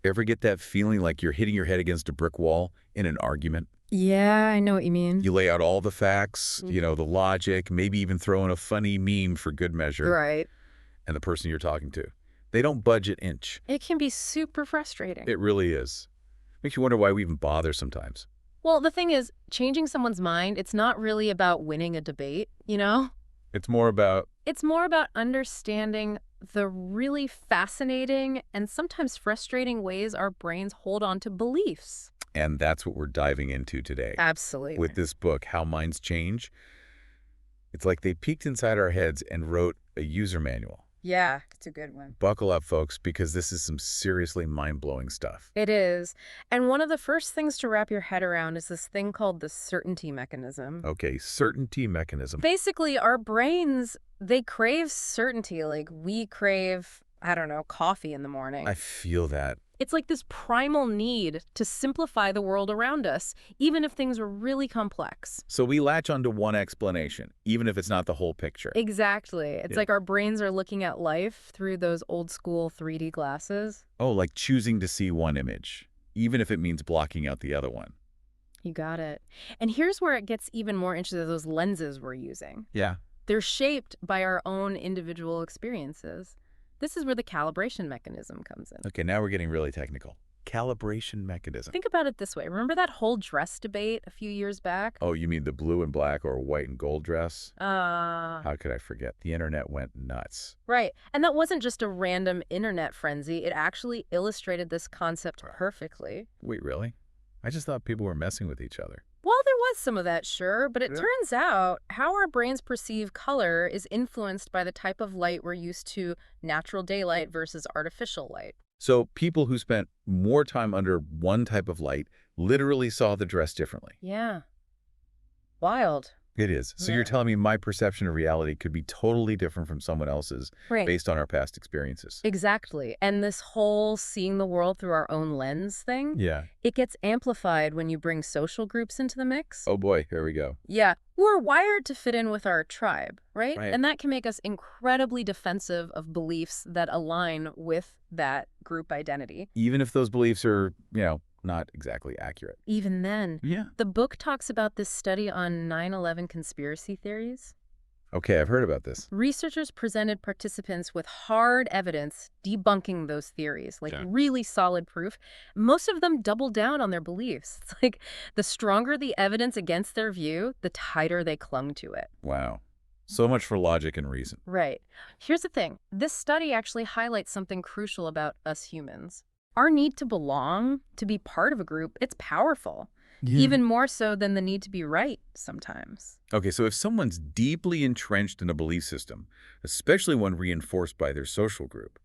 Ever get that feeling like you're hitting your head against a brick wall in an argument? Yeah, I know what you mean. You lay out all the facts, Mm. the logic, maybe even throw in a funny meme for good measure, Right. and the person you're talking to, they don't budge an inch. It can be super frustrating. It really is. Makes you wonder why we even bother sometimes. Well, the thing is, changing someone's mind, it's not really about winning a debate, you know? It's more about, It's more about understanding the really fascinating and sometimes frustrating ways our brains hold on to beliefs. and that's what we're diving into today. Absolutely. With this book, How Minds Change, it's like they peeked inside our heads and wrote a user manual. Yeah, it's a good one. Buckle up, folks, because this is some seriously mind-blowing stuff. It is. And one of the first things to wrap your head around is this thing called the certainty mechanism. Okay, certainty mechanism. Basically, our brains, they crave certainty. Like we crave, I don't know, coffee in the morning. I feel that. It's like this primal need to simplify the world around us, even if things are really complex. So we latch onto one explanation, even if it's not the whole picture. Exactly. It's Yeah. like our brains are looking at life through those old school 3D glasses. Oh, like choosing to see one image, even if it means blocking out the other one. You got it. And here's where it gets even more interesting, those lenses we're using. Yeah. They're shaped by our own individual experiences. This is where the calibration mechanism comes in. Okay, now we're getting really technical. Calibration mechanism. Think about it this way. Remember that whole dress debate a few years back? Oh, you mean the blue and black or white and gold dress? Uh, How could I forget? The internet went nuts. right. And that wasn't just a random internet frenzy. It actually illustrated this concept perfectly. Wait, really? I just thought people were messing with each other. Well, there was some of that, sure, but it Yeah. turns out how our brains perceive color is influenced by the type of light we're used to, natural daylight versus artificial light. So people who spent more time under one type of light literally saw the dress differently. Yeah. Wild. It is. So Yeah. you're telling me my perception of reality could be totally different from someone else's Right. based on our past experiences. Exactly. And this whole seeing the world through our own lens thing, Yeah. it gets amplified when you bring social groups into the mix. Oh boy, here we go. Yeah. We're wired to fit in with our tribe, right? Right. And that can make us incredibly defensive of beliefs that align with that group identity. Even if those beliefs are, not exactly accurate. Even then, Yeah. the book talks about this study on 9/11 conspiracy theories. Okay, I've heard about this. Researchers presented participants with hard evidence debunking those theories, like Yeah. really solid proof. Most of them doubled down on their beliefs. It's like the stronger the evidence against their view, the tighter they clung to it. Wow. So much for logic and reason. Right. Here's the thing. This study actually highlights something crucial about us humans. Our need to belong, to be part of a group, it's powerful. Even more so than the need to be right sometimes. Okay, so if someone's deeply entrenched in a belief system, especially one reinforced by their social group,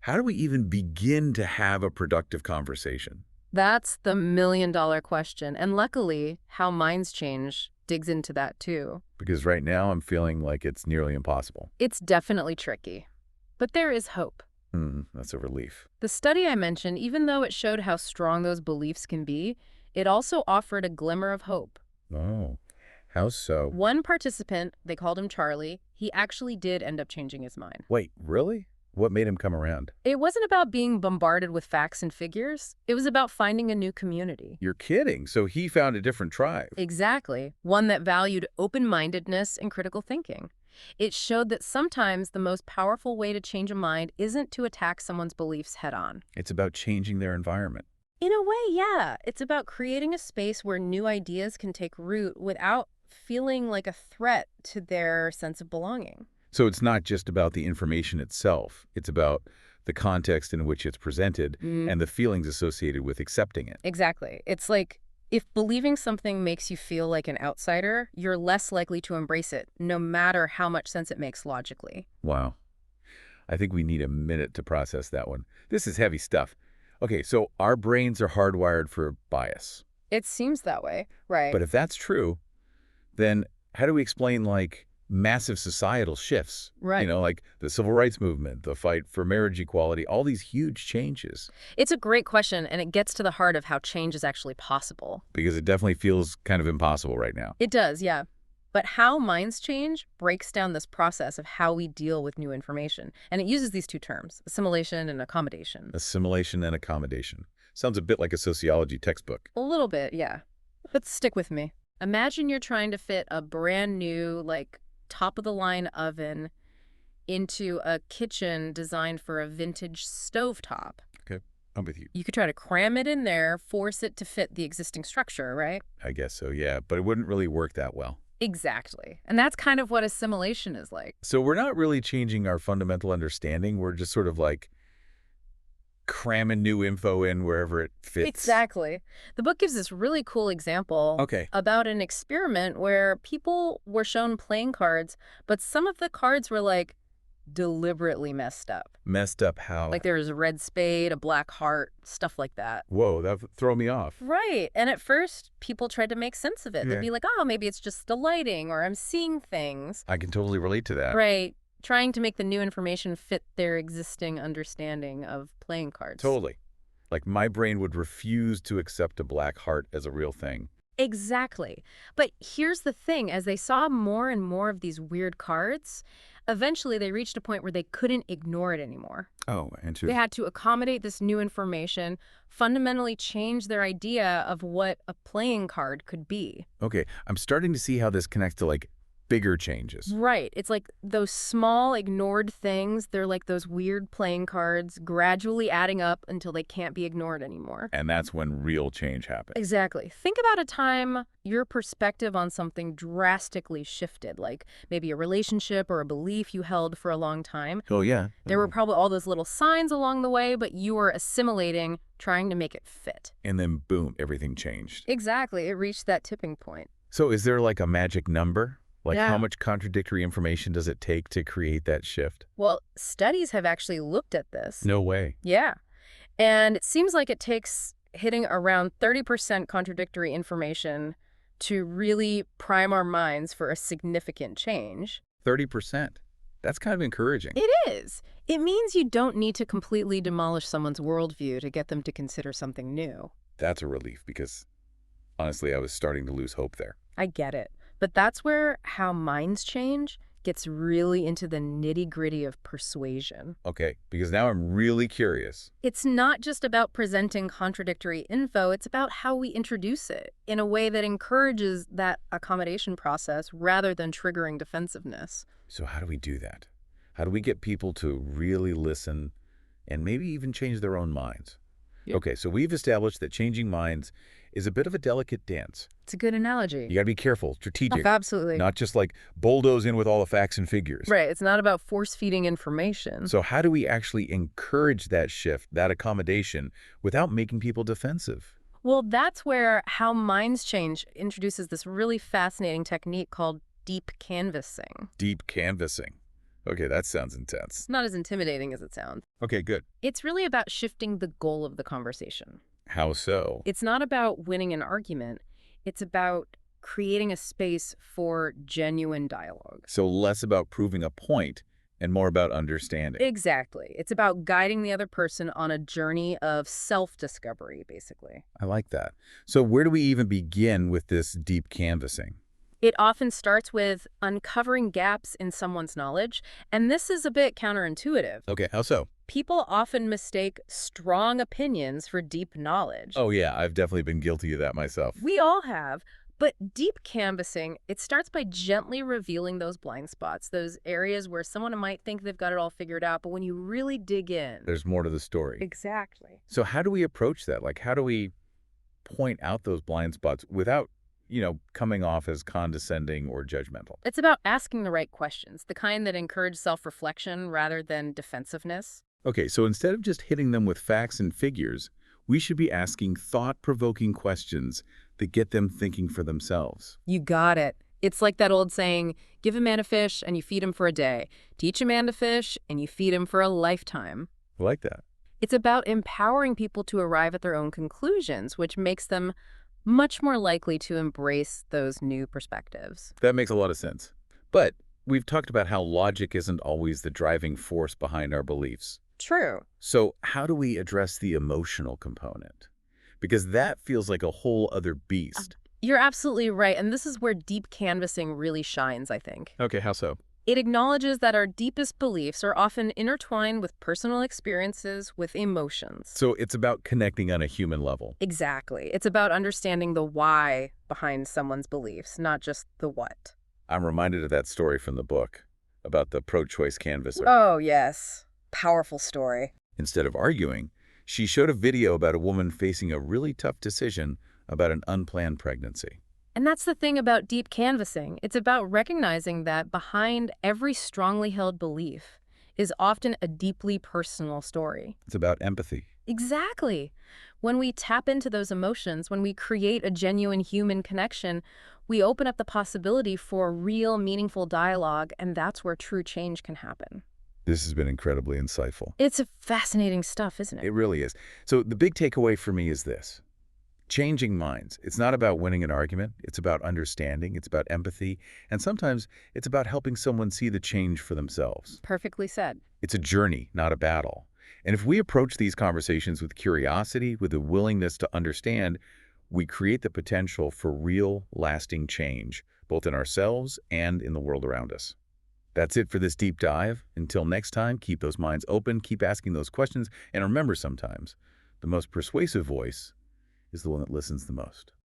how do we even begin to have a productive conversation? That's the million-dollar question. And luckily, How Minds Change digs into that too. Because right now I'm feeling like it's nearly impossible. It's definitely tricky. But there is hope. That's a relief. The study I mentioned, even though it showed how strong those beliefs can be, it also offered a glimmer of hope. Oh, how so? One participant, they called him Charlie, he actually did end up changing his mind. Wait, really? What made him come around? It wasn't about being bombarded with facts and figures. It was about finding a new community. You're kidding. So he found a different tribe. Exactly. One that valued open-mindedness and critical thinking. It showed that sometimes the most powerful way to change a mind isn't to attack someone's beliefs head-on. It's about changing their environment. In a way, yeah. It's about creating a space where new ideas can take root without feeling like a threat to their sense of belonging. So it's not just about the information itself. It's about the context in which it's presented and the feelings associated with accepting it. Exactly. It's like if believing something makes you feel like an outsider, you're less likely to embrace it, no matter how much sense it makes logically. Wow. I think we need a minute to process that one. This is heavy stuff. Okay, so our brains are hardwired for bias. It seems that way, right? But if that's true, then how do we explain, like, massive societal shifts? Right. Like the civil rights movement, the fight for marriage equality, all these huge changes. It's a great question, and it gets to the heart of how change is actually possible. Because it definitely feels kind of impossible right now. It does, yeah. But how minds change breaks down this process of how we deal with new information. And it uses these two terms, assimilation and accommodation. Assimilation and accommodation. Sounds a bit like a sociology textbook. A little bit, yeah. But stick with me. Imagine you're trying to fit a brand new, like, top-of-the-line oven into a kitchen designed for a vintage stovetop. Okay, I'm with you. You could try to cram it in there, force it to fit the existing structure, right? I guess so, yeah, but it wouldn't really work that well. Exactly. And that's kind of what assimilation is like. So we're not really changing our fundamental understanding. We're just sort of like cramming new info in wherever it fits. Exactly. The book gives this really cool example Okay. about an experiment where people were shown playing cards, but some of the cards were like deliberately messed up. Messed up how? Like there was a red spade, a black heart, stuff like that. Whoa, that would throw me off. Right. And at first, people tried to make sense of it. Yeah. They'd be like, oh, maybe it's just the lighting or I'm seeing things. I can totally relate to that. Right. Trying to make the new information fit their existing understanding of playing cards. Totally. Like my brain would refuse to accept a black heart as a real thing. Exactly. But here's the thing. As they saw more and more of these weird cards, eventually they reached a point where they couldn't ignore it anymore. Oh, and They had to accommodate this new information, fundamentally change their idea of what a playing card could be. Okay, I'm starting to see how this connects to like bigger changes. Right. It's like those small ignored things. They're like those weird playing cards gradually adding up until they can't be ignored anymore. And that's when real change happens. Exactly. Think about a time your perspective on something drastically shifted, like maybe a relationship or a belief you held for a long time. Oh, yeah. There were probably all those little signs along the way, but you were assimilating, trying to make it fit. And then boom, everything changed. Exactly. It reached that tipping point. So is there like a magic number? Like Yeah. how much contradictory information does it take to create that shift? Well, studies have actually looked at this. No way. Yeah. And it seems like it takes hitting around 30% contradictory information to really prime our minds for a significant change. 30%. That's kind of encouraging. It is. It means you don't need to completely demolish someone's worldview to get them to consider something new. That's a relief because honestly, I was starting to lose hope there. I get it. But that's where how minds change gets really into the nitty-gritty of persuasion. Okay, because now I'm really curious. It's not just about presenting contradictory info, it's about how we introduce it in a way that encourages that accommodation process rather than triggering defensiveness. So how do we do that? How do we get people to really listen and maybe even change their own minds? Yeah. Okay, so we've established that changing minds is a bit of a delicate dance. It's a good analogy. You got to be careful, strategic, Absolutely. not just like bulldoze in with all the facts and figures. Right. It's not about force-feeding information. So how do we actually encourage that shift, that accommodation, without making people defensive? Well, that's where how minds change introduces this really fascinating technique called deep canvassing. Deep canvassing. Okay, that sounds intense. It's not as intimidating as it sounds. Okay, good. It's really about shifting the goal of the conversation. How so? It's not about winning an argument. It's about creating a space for genuine dialogue. So less about proving a point and more about understanding. Exactly. It's about guiding the other person on a journey of self-discovery, basically. I like that. So where do we even begin with this deep canvassing? It often starts with uncovering gaps in someone's knowledge, and this is a bit counterintuitive. Okay, how so? People often mistake strong opinions for deep knowledge. Oh yeah, I've definitely been guilty of that myself. We all have. But deep canvassing, it starts by gently revealing those blind spots, those areas where someone might think they've got it all figured out, but when you really dig in. There's more to the story. Exactly. So how do we approach that? Like, how do we point out those blind spots without, coming off as condescending or judgmental? It's about asking the right questions, the kind that encourage self-reflection rather than defensiveness. Okay, so instead of just hitting them with facts and figures, we should be asking thought-provoking questions that get them thinking for themselves. You got it. It's like that old saying, give a man a fish and you feed him for a day. Teach a man to fish and you feed him for a lifetime. I like that. It's about empowering people to arrive at their own conclusions, which makes them much more likely to embrace those new perspectives. That makes a lot of sense. But we've talked about how logic isn't always the driving force behind our beliefs. True. So how do we address the emotional component? Because that feels like a whole other beast. You're absolutely right, and this is where deep canvassing really shines, I think. Okay, how so? It acknowledges that our deepest beliefs are often intertwined with personal experiences, with emotions. So it's about connecting on a human level. Exactly. It's about understanding the why behind someone's beliefs, not just the what. I'm reminded of that story from the book about the pro-choice canvasser. Oh, yes. Powerful story. Instead of arguing, she showed a video about a woman facing a really tough decision about an unplanned pregnancy. And that's the thing about deep canvassing. It's about recognizing that behind every strongly held belief is often a deeply personal story. It's about empathy. Exactly. When we tap into those emotions, when we create a genuine human connection, we open up the possibility for real, meaningful dialogue, and that's where true change can happen. This has been incredibly insightful. It's a fascinating stuff, isn't it? It really is. So the big takeaway for me is this. Changing minds. It's not about winning an argument. It's about understanding. It's about empathy. And sometimes it's about helping someone see the change for themselves. Perfectly said. It's a journey, not a battle. And if we approach these conversations with curiosity, with a willingness to understand, we create the potential for real, lasting change, both in ourselves and in the world around us. That's it for this deep dive. Until next time, keep those minds open, keep asking those questions, and remember sometimes, the most persuasive voice is the one that listens the most.